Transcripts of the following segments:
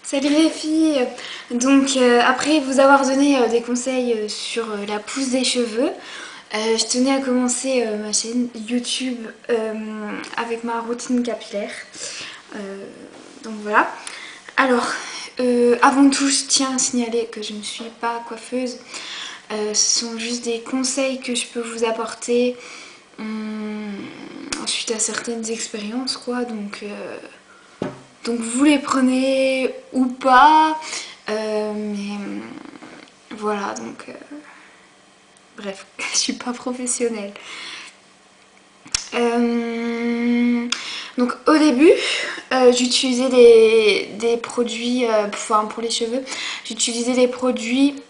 Salut les filles. Donc après vous avoir donné des conseils sur la pousse des cheveux, je tenais à commencer ma chaîne YouTube avec ma routine capillaire. Euh, donc voilà. Alors avant tout je tiens à signaler que je ne suis pas coiffeuse. Ce sont juste des conseils que je peux vous apporter suite à certaines expériences quoi. Donc vous les prenez ou pas, mais voilà, bref, je suis pas professionnelle. Donc au début, j'utilisais des produits, enfin pour les cheveux, j'utilisais des produits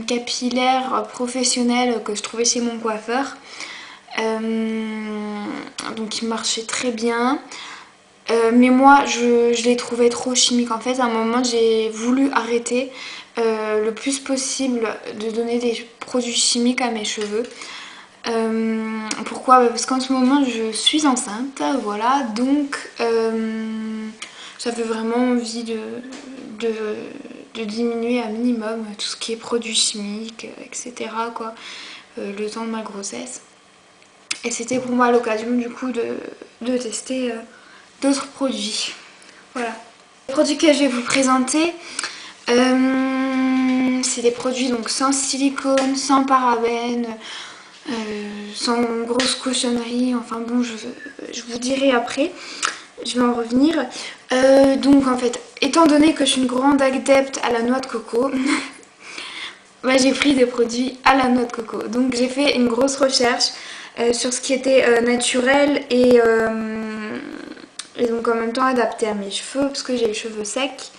capillaires professionnels que je trouvais chez mon coiffeur. Donc ils marchaient très bien. Mais moi je les trouvais trop chimiques. En fait à un moment j'ai voulu arrêter le plus possible de donner des produits chimiques à mes cheveux. Pourquoi? Parce qu'en ce moment je suis enceinte, voilà, donc j'avais vraiment envie de, de diminuer à minimum tout ce qui est produits chimiques, etc. quoi, le temps de ma grossesse. Et c'était pour moi l'occasion du coup de tester d'autres produits. Voilà. Les produits que je vais vous présenter, c'est des produits donc sans silicone, sans parabènes, sans grosse cochonnerie. Enfin bon, je vous dirai après. Je vais en revenir. Donc en fait, étant donné que je suis une grande adepte à la noix de coco, ouais, j'ai pris des produits à la noix de coco. Donc j'ai fait une grosse recherche sur ce qui était naturel et donc en même temps adapté à mes cheveux parce que j'ai les cheveux secs.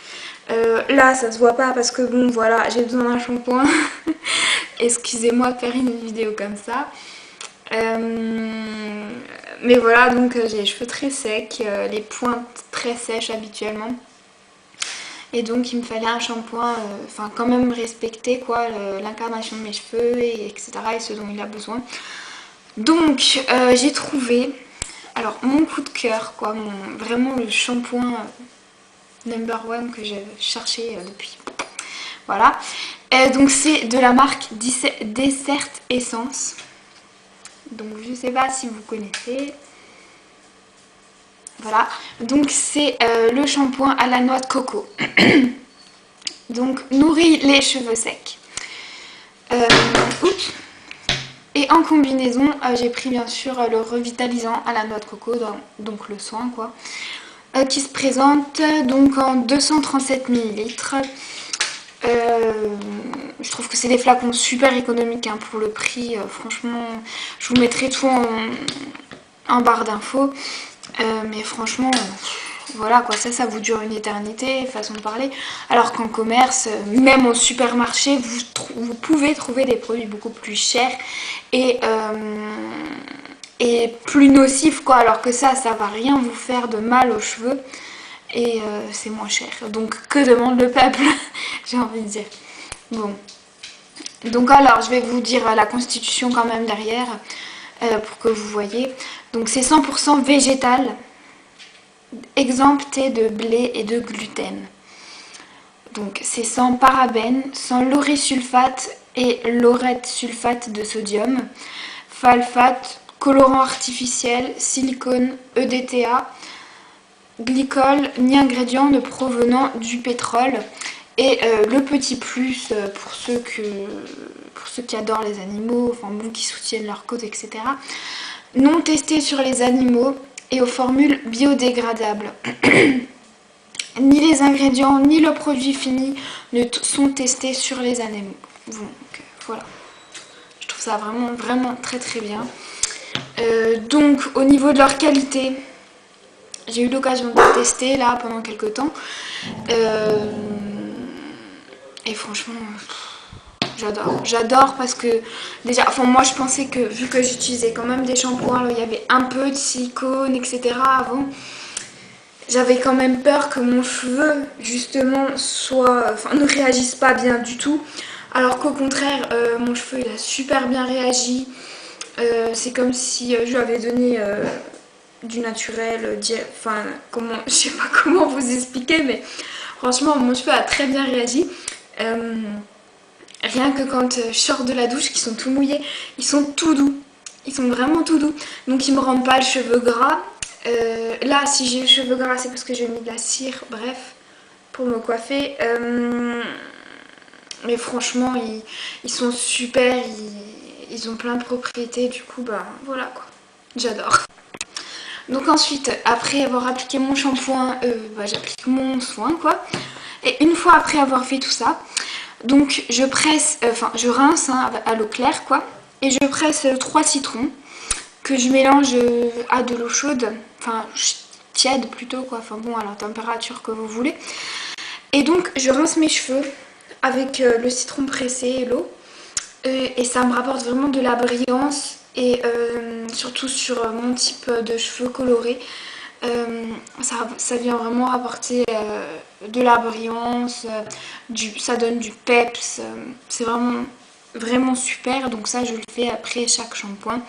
Là ça se voit pas parce que bon voilà, j'ai besoin d'un shampoing. Excusez-moi de faire une vidéo comme ça. Mais voilà, donc j'ai les cheveux très secs, les pointes très sèches habituellement. Et donc il me fallait un shampoing, enfin quand même respecter quoi, l'incarnation de mes cheveux et etc. et ce dont il a besoin. Donc j'ai trouvé, alors mon coup de cœur quoi, vraiment le shampoing number one que j'ai cherché depuis. Voilà. Donc c'est de la marque Dessert Essence. Donc je sais pas si vous connaissez. Voilà. Donc c'est le shampoing à la noix de coco. Donc nourrit les cheveux secs. Oups. Et en combinaison, j'ai pris bien sûr le revitalisant à la noix de coco, donc le soin quoi, qui se présente donc en 237 millilitres. Je trouve que c'est des flacons super économiques hein, pour le prix. Franchement, je vous mettrai tout en barre d'infos. Mais franchement, voilà quoi, ça vous dure une éternité, façon de parler. Alors qu'en commerce, même au supermarché, vous pouvez trouver des produits beaucoup plus chers et plus nocifs quoi. Alors que ça va rien vous faire de mal aux cheveux et c'est moins cher. Donc que demande le peuple? J'ai envie de dire. Bon. Donc alors, je vais vous dire la constitution quand même derrière pour que vous voyez. Donc c'est 100% végétal, exempté de blé et de gluten. Donc c'est sans parabènes, sans laurysulfate et laurette sulfate de sodium, phosphate, colorant artificiel, silicone, EDTA, glycol, ni ingrédients ne provenant du pétrole. Et le petit plus pour ceux qui adorent les animaux, enfin bon, qui soutiennent leur cause, etc. Non testé sur les animaux et aux formules biodégradables. Ni les ingrédients, ni le produit fini ne sont testés sur les animaux. Donc voilà. Je trouve ça vraiment, vraiment très très bien. Donc au niveau de leur qualité, j'ai eu l'occasion de tester là pendant quelques temps. Et franchement, j'adore parce que déjà, enfin moi je pensais que vu que j'utilisais quand même des shampoings, là, il y avait un peu de silicone, etc. avant, j'avais quand même peur que mon cheveu justement ne réagisse pas bien du tout. Alors qu'au contraire, mon cheveu il a super bien réagi. C'est comme si je lui avais donné du naturel, enfin, comment, je sais pas comment vous expliquer, mais franchement, mon cheveu a très bien réagi. Rien que quand je sors de la douche, qu'ils sont tout mouillés, ils sont tout doux. Ils sont vraiment tout doux. Donc ils me rendent pas le cheveu gras. Là, si j'ai les cheveux gras, c'est parce que j'ai mis de la cire, bref, pour me coiffer. Mais franchement, ils sont super, ils ont plein de propriétés, du coup, bah voilà quoi. J'adore. Donc ensuite, après avoir appliqué mon shampoing, bah, j'applique mon soin quoi. Et une fois après avoir fait tout ça, donc je presse, enfin je rince hein, à l'eau claire quoi. Et je presse 3 citrons que je mélange à de l'eau chaude, enfin tiède plutôt quoi, enfin bon à la température que vous voulez. Et donc je rince mes cheveux avec le citron pressé et l'eau. Et ça me rapporte vraiment de la brillance et surtout sur mon type de cheveux colorés. Ça vient vraiment apporter de la brillance, ça donne du peps, c'est vraiment super. Donc ça je le fais après chaque shampoing,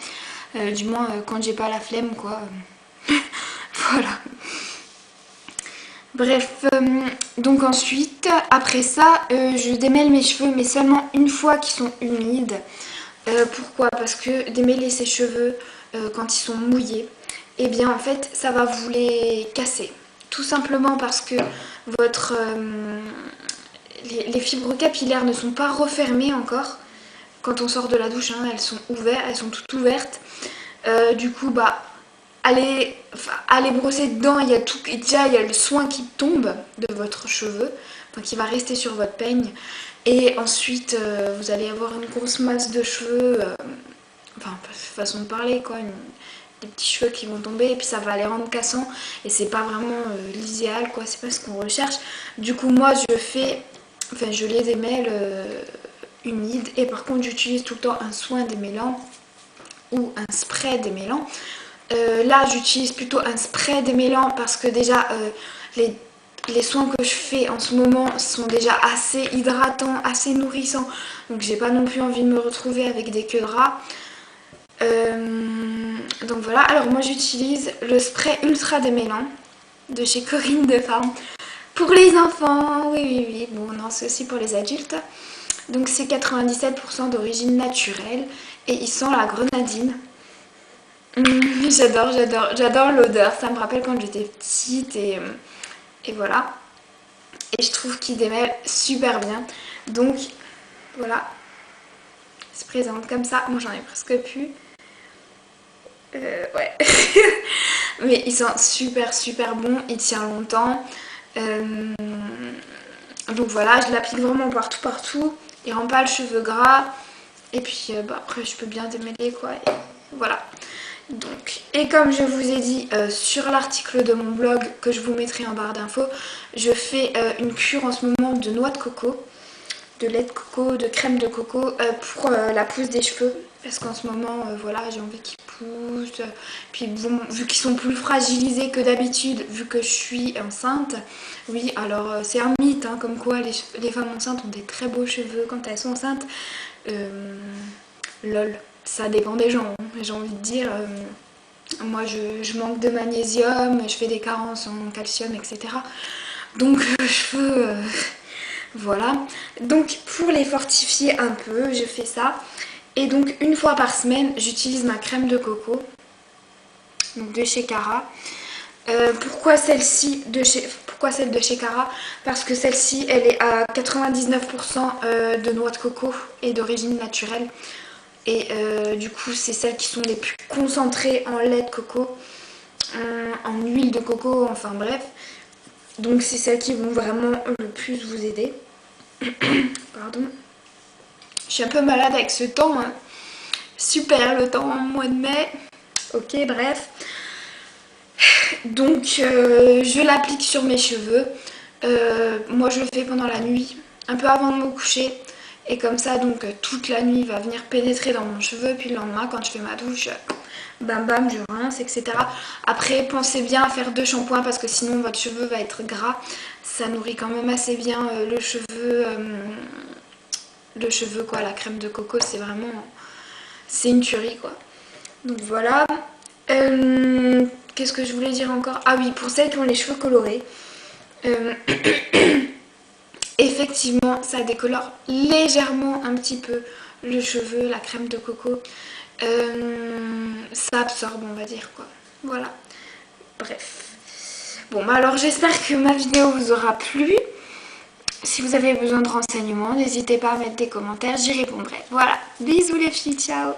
du moins quand j'ai pas la flemme quoi. Voilà. Bref, donc ensuite, après ça, je démêle mes cheveux, mais seulement une fois qu'ils sont humides. Pourquoi? Parce que démêler ses cheveux quand ils sont mouillés, eh bien en fait, ça va vous les casser. Tout simplement parce que votre, les fibres capillaires ne sont pas refermées encore. Quand on sort de la douche, hein, elles sont ouvertes, elles sont toutes ouvertes. Du coup, bah allez brosser dedans, il y a tout, déjà il y a le soin qui tombe de votre cheveu, enfin qui va rester sur votre peigne, et ensuite vous allez avoir une grosse masse de cheveux, enfin façon de parler quoi, des petits cheveux qui vont tomber, et puis ça va les rendre cassants, et c'est pas vraiment l'idéal quoi, c'est pas ce qu'on recherche. Du coup moi je les démêle humides, et par contre j'utilise tout le temps un soin démêlant ou un spray démêlant. Là j'utilise plutôt un spray démêlant parce que déjà les soins que je fais en ce moment sont déjà assez hydratants, assez nourrissants, donc j'ai pas non plus envie de me retrouver avec des queues de rat. Donc voilà, alors moi j'utilise le spray ultra démêlant de chez Corinne de Farm pour les enfants, oui, bon non c'est aussi pour les adultes. Donc c'est 97% d'origine naturelle et il sent la grenadine. J'adore l'odeur, ça me rappelle quand j'étais petite et voilà. Et je trouve qu'il démêle super bien. Donc voilà, il se présente comme ça. Moi j'en ai presque plus. Ouais. Mais il sent super bon, il tient longtemps. Donc voilà, je l'applique vraiment partout. Il rend pas le cheveu gras. Et puis bah, après je peux bien démêler quoi. Et voilà. Donc, et comme je vous ai dit sur l'article de mon blog que je vous mettrai en barre d'infos, je fais une cure en ce moment de noix de coco, de lait de coco, de crème de coco pour la pousse des cheveux. Parce qu'en ce moment, voilà, j'ai envie qu'ils poussent. Puis bon, vu qu'ils sont plus fragilisés que d'habitude, vu que je suis enceinte, oui, alors c'est un mythe, hein, comme quoi les femmes enceintes ont des très beaux cheveux quand elles sont enceintes. Lol. Ça dépend des gens, hein. J'ai envie de dire, moi je manque de magnésium, je fais des carences en calcium, etc. Donc voilà. Donc pour les fortifier un peu, je fais ça. Et donc une fois par semaine, j'utilise ma crème de coco, donc de chez Cara. Pourquoi celle de chez Cara? Parce que celle-ci, elle est à 99% de noix de coco et d'origine naturelle. Et du coup, c'est celles qui sont les plus concentrées en lait de coco, en huile de coco, enfin bref. Donc c'est celles qui vont vraiment le plus vous aider. Pardon. Je suis un peu malade avec ce temps, hein. Super le temps en mois de mai. Ok, bref. Donc je l'applique sur mes cheveux. Moi je le fais pendant la nuit, un peu avant de me coucher. Et comme ça, donc toute la nuit, il va venir pénétrer dans mon cheveu. Puis le lendemain, quand je fais ma douche, bam bam, je rince, etc. Après, pensez bien à faire 2 shampoings parce que sinon votre cheveu va être gras. Ça nourrit quand même assez bien le cheveu. Le cheveu quoi, la crème de coco, c'est vraiment... C'est une tuerie quoi. Donc voilà. Qu'est-ce que je voulais dire encore? Ah oui, pour celles qui ont les cheveux colorés, euh, effectivement, ça décolore légèrement un petit peu le cheveu, la crème de coco. Ça absorbe, on va dire quoi. Voilà. Bref. Bon, bah alors j'espère que ma vidéo vous aura plu. Si vous avez besoin de renseignements, n'hésitez pas à mettre des commentaires, j'y répondrai. Voilà. Bisous les filles, ciao!